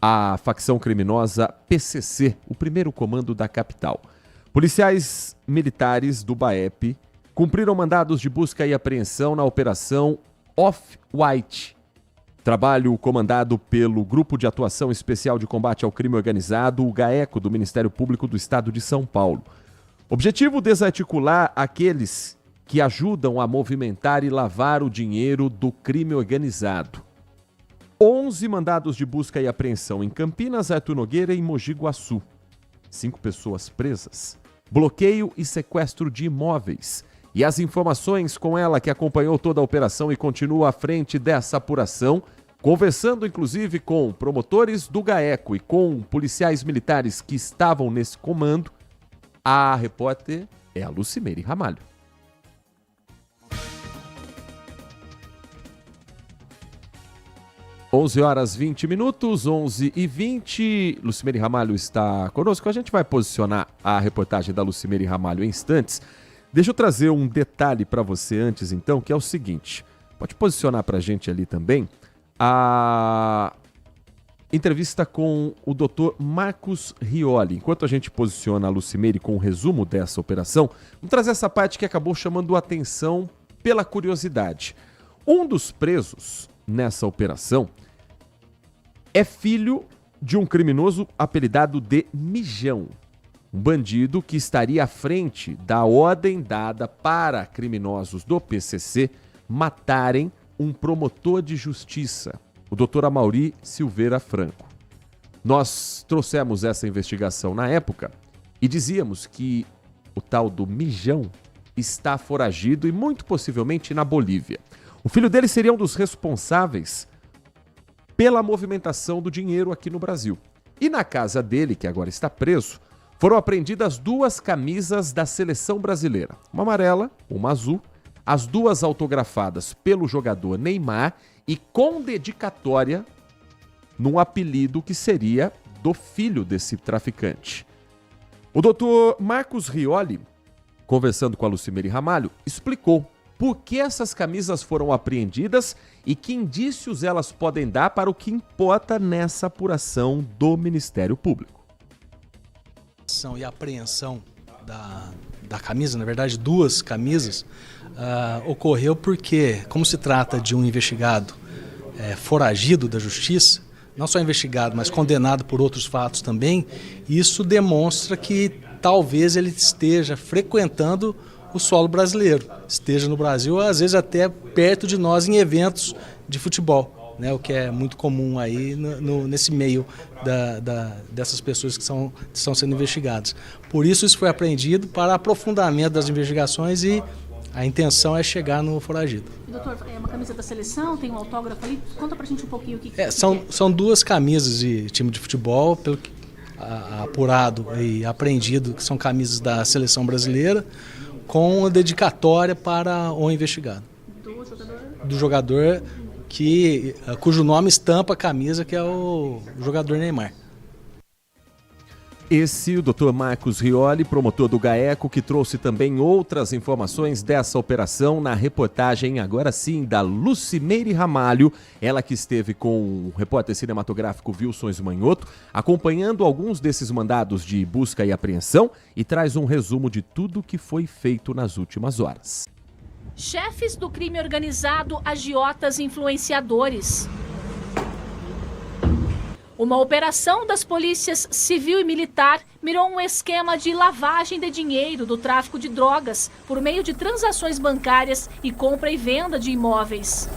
a facção criminosa PCC, o primeiro comando da capital. Policiais militares do BAEP cumpriram mandados de busca e apreensão na Operação Off-White, trabalho comandado pelo Grupo de Atuação Especial de Combate ao Crime Organizado, o GAECO, do Ministério Público do Estado de São Paulo. Objetivo: desarticular aqueles que ajudam a movimentar e lavar o dinheiro do crime organizado. 11 mandados de busca e apreensão em Campinas, Arthur Nogueira e Mogi Guaçu. 5 pessoas presas. Bloqueio e sequestro de imóveis. E as informações com ela, que acompanhou toda a operação e continua à frente dessa apuração, conversando inclusive com promotores do GAECO e com policiais militares que estavam nesse comando, a repórter é a Lucimeire Ramalho. 11h20, 11h20. Lucimeire Ramalho está conosco. A gente vai posicionar a reportagem da Lucimeire Ramalho em instantes. Deixa eu trazer um detalhe para você antes, então, que é o seguinte. Pode posicionar para a gente ali também a entrevista com o Dr. Marcos Rioli. Enquanto a gente posiciona a Lucimeire com um resumo dessa operação, vamos trazer essa parte que acabou chamando a atenção pela curiosidade. Um dos presos nessa operação é filho de um criminoso apelidado de Mijão, um bandido que estaria à frente da ordem dada para criminosos do PCC matarem um promotor de justiça, o Dr. Amaury Silveira Franco. Nós trouxemos essa investigação na época e dizíamos que o tal do Mijão está foragido e muito possivelmente na Bolívia. O filho dele seria um dos responsáveis pela movimentação do dinheiro aqui no Brasil. E na casa dele, que agora está preso, foram apreendidas 2 camisas da seleção brasileira. Uma amarela, uma azul, as 2 autografadas pelo jogador Neymar e com dedicatória num apelido que seria do filho desse traficante. O doutor Marcos Rioli, conversando com a Lucimeire Ramalho, explicou por que essas camisas foram apreendidas e que indícios elas podem dar para o que importa nessa apuração do Ministério Público. E a apreensão da camisa, na verdade 2 camisas, ocorreu porque, como se trata de um investigado foragido da justiça, não só investigado, mas condenado por outros fatos também, isso demonstra que talvez ele esteja frequentando o solo brasileiro, esteja no Brasil, às vezes até perto de nós em eventos de futebol, né, o que é muito comum aí nesse meio dessas pessoas que estão sendo investigadas. Por isso foi apreendido para aprofundamento das investigações e a intenção é chegar no foragido. Doutor, é uma camisa da seleção, tem um autógrafo ali, conta pra gente um pouquinho o que são 2 camisas de time de futebol, pelo que apurado e apreendido, que são camisas da seleção brasileira, com dedicatória para o investigado. Do jogador cujo nome estampa a camisa, que é o jogador Neymar. Esse, o Dr. Marcos Rioli, promotor do GAECO, que trouxe também outras informações dessa operação na reportagem, agora sim, da Lucimeire Ramalho, ela que esteve com o repórter cinematográfico Wilson Esmanhoto, acompanhando alguns desses mandados de busca e apreensão e traz um resumo de tudo que foi feito nas últimas horas. Chefes do crime organizado, agiotas e influenciadores. Uma operação das polícias civil e militar mirou um esquema de lavagem de dinheiro do tráfico de drogas por meio de transações bancárias e compra e venda de imóveis.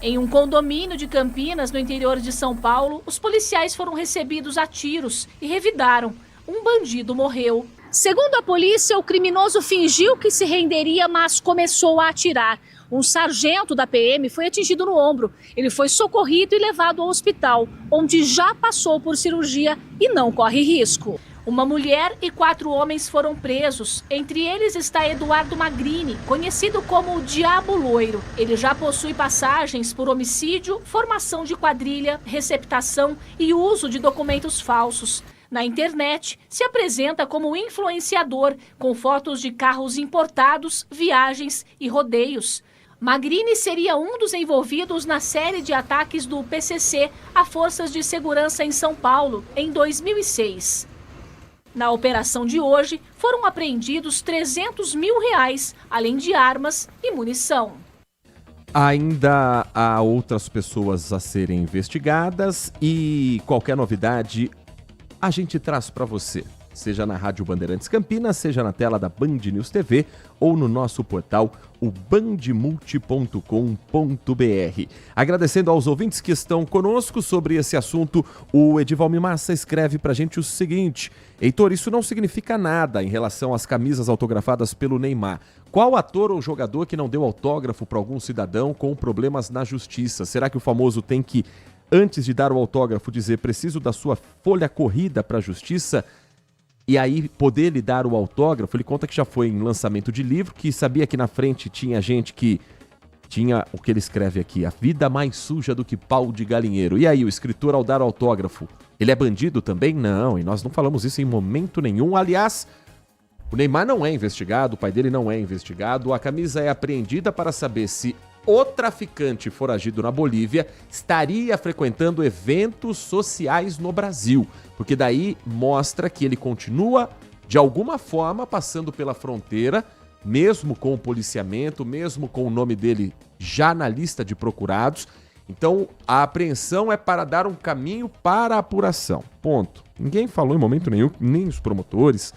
Em um condomínio de Campinas, no interior de São Paulo, os policiais foram recebidos a tiros e revidaram. Um bandido morreu. Segundo a polícia, o criminoso fingiu que se renderia, mas começou a atirar. Um sargento da PM foi atingido no ombro. Ele foi socorrido e levado ao hospital, onde já passou por cirurgia e não corre risco. Uma mulher e 4 homens foram presos. Entre eles está Eduardo Magrini, conhecido como o Diabo Loiro. Ele já possui passagens por homicídio, formação de quadrilha, receptação e uso de documentos falsos. Na internet, se apresenta como influenciador, com fotos de carros importados, viagens e rodeios. Magrini seria um dos envolvidos na série de ataques do PCC a forças de segurança em São Paulo, em 2006. Na operação de hoje, foram apreendidos R$300 mil, além de armas e munição. Ainda há outras pessoas a serem investigadas e qualquer novidade a gente traz para você, seja na Rádio Bandeirantes Campinas, seja na tela da Band News TV ou no nosso portal, o bandmulti.com.br. Agradecendo aos ouvintes que estão conosco sobre esse assunto, o Edivalmir Massa escreve pra gente o seguinte: Heitor, isso não significa nada em relação às camisas autografadas pelo Neymar. Qual ator ou jogador que não deu autógrafo para algum cidadão com problemas na justiça? Será que o famoso tem que, antes de dar o autógrafo, dizer preciso da sua folha corrida para a justiça e aí poder lhe dar o autógrafo? Ele conta que já foi em lançamento de livro, que sabia que na frente tinha gente que tinha o que ele escreve aqui, a vida mais suja do que pau de galinheiro. E aí, o escritor, ao dar o autógrafo, ele é bandido também? Não, e nós não falamos isso em momento nenhum. Aliás, o Neymar não é investigado, o pai dele não é investigado, a camisa é apreendida para saber se o traficante foragido na Bolívia estaria frequentando eventos sociais no Brasil, porque daí mostra que ele continua, de alguma forma, passando pela fronteira, mesmo com o policiamento, mesmo com o nome dele já na lista de procurados. Então, a apreensão é para dar um caminho para a apuração. Ponto. Ninguém falou em momento nenhum, nem os promotores.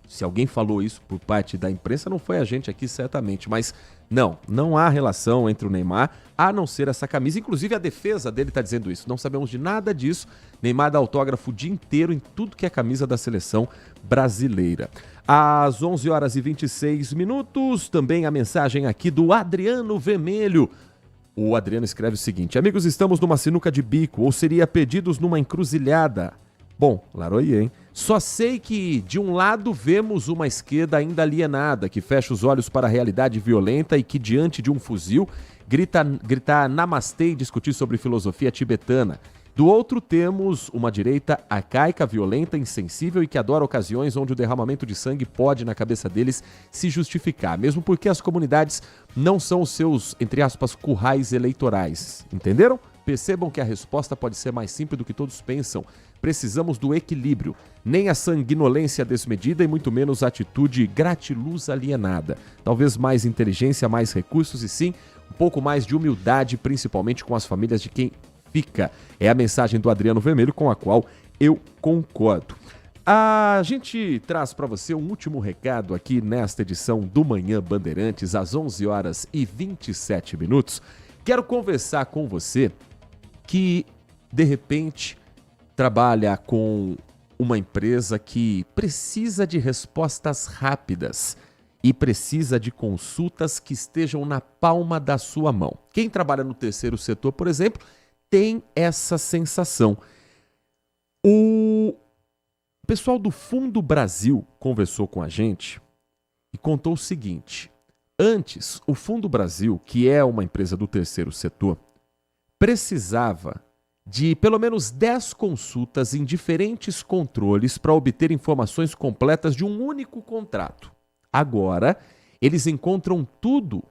Se alguém falou isso por parte da imprensa, não foi a gente aqui, certamente, mas não há relação entre o Neymar, a não ser essa camisa. Inclusive, a defesa dele está dizendo isso. Não sabemos de nada disso. Neymar dá autógrafo o dia inteiro em tudo que é camisa da seleção brasileira. Às 11h26, também a mensagem aqui do Adriano Vermelho. O Adriano escreve o seguinte: amigos, estamos numa sinuca de bico, ou seria perdidos numa encruzilhada. Bom, laroie, hein? Só sei que, de um lado, vemos uma esquerda ainda alienada, que fecha os olhos para a realidade violenta e que, diante de um fuzil, grita namastê e discutir sobre filosofia tibetana. Do outro, temos uma direita arcaica, violenta, insensível e que adora ocasiões onde o derramamento de sangue pode, na cabeça deles, se justificar, mesmo porque as comunidades não são os seus, entre aspas, currais eleitorais. Entenderam? Percebam que a resposta pode ser mais simples do que todos pensam. Precisamos do equilíbrio, nem a sanguinolência desmedida e muito menos a atitude gratiluz alienada. Talvez mais inteligência, mais recursos e sim, um pouco mais de humildade, principalmente com as famílias de quem fica. É a mensagem do Adriano Vermelho com a qual eu concordo. A gente traz para você um último recado aqui nesta edição do Manhã Bandeirantes, às 11h27. Quero conversar com você que, de repente, trabalha com uma empresa que precisa de respostas rápidas e precisa de consultas que estejam na palma da sua mão. Quem trabalha no terceiro setor, por exemplo, tem essa sensação. O pessoal do Fundo Brasil conversou com a gente e contou o seguinte: antes, o Fundo Brasil, que é uma empresa do terceiro setor, precisava de pelo menos 10 consultas em diferentes controles para obter informações completas de um único contrato. Agora, eles encontram tudo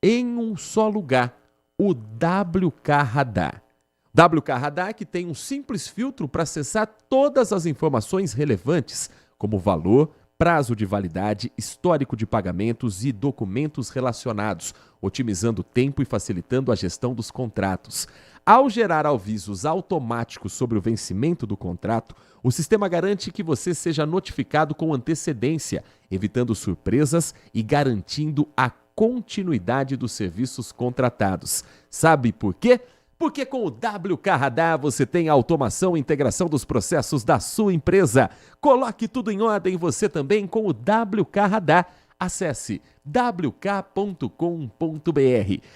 em um só lugar, o WK Radar. WK Radar que tem um simples filtro para acessar todas as informações relevantes, como valor, prazo de validade, histórico de pagamentos e documentos relacionados, otimizando o tempo e facilitando a gestão dos contratos. Ao gerar avisos automáticos sobre o vencimento do contrato, o sistema garante que você seja notificado com antecedência, evitando surpresas e garantindo a continuidade dos serviços contratados. Sabe por quê? Porque com o WK Radar você tem a automação e integração dos processos da sua empresa. Coloque tudo em ordem você também com o WK Radar. Acesse wk.com.br.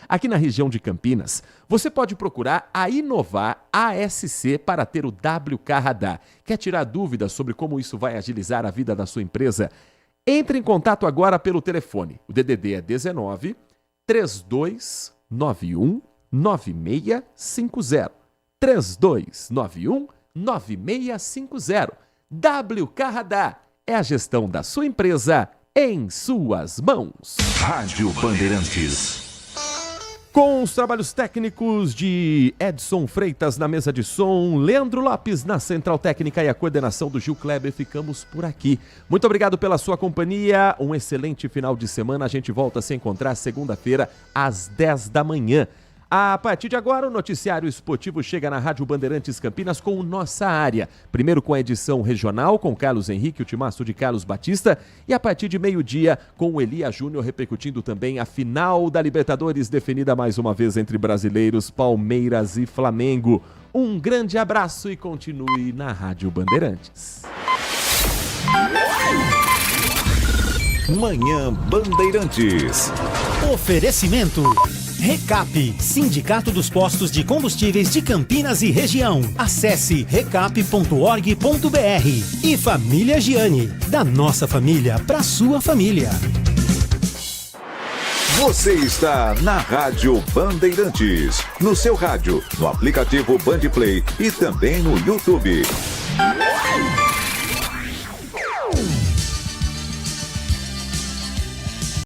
Aqui na região de Campinas, você pode procurar a Inovar ASC para ter o WK Radar. Quer tirar dúvidas sobre como isso vai agilizar a vida da sua empresa? Entre em contato agora pelo telefone. O DDD é 19 3291 9650. 3291 9650. WK Radar é a gestão da sua empresa em suas mãos. Rádio Bandeirantes. Com os trabalhos técnicos de Edson Freitas na mesa de som, Leandro Lopes na central técnica e a coordenação do Gil Kleber, ficamos por aqui. Muito obrigado pela sua companhia, um excelente final de semana. A gente volta a se encontrar segunda-feira às 10 da manhã. A partir de agora, o noticiário esportivo chega na Rádio Bandeirantes Campinas com Nossa Área. Primeiro com a edição regional, com Carlos Henrique, o timaço de Carlos Batista. E a partir de meio-dia, com o Elia Júnior, repercutindo também a final da Libertadores, definida mais uma vez entre brasileiros, Palmeiras e Flamengo. Um grande abraço e continue na Rádio Bandeirantes. Manhã Bandeirantes. Oferecimento Recap, Sindicato dos Postos de Combustíveis de Campinas e Região. Acesse recap.org.br. E Família Giani, da nossa família para sua família. Você está na Rádio Bandeirantes, no seu rádio, no aplicativo Bandplay e também no YouTube.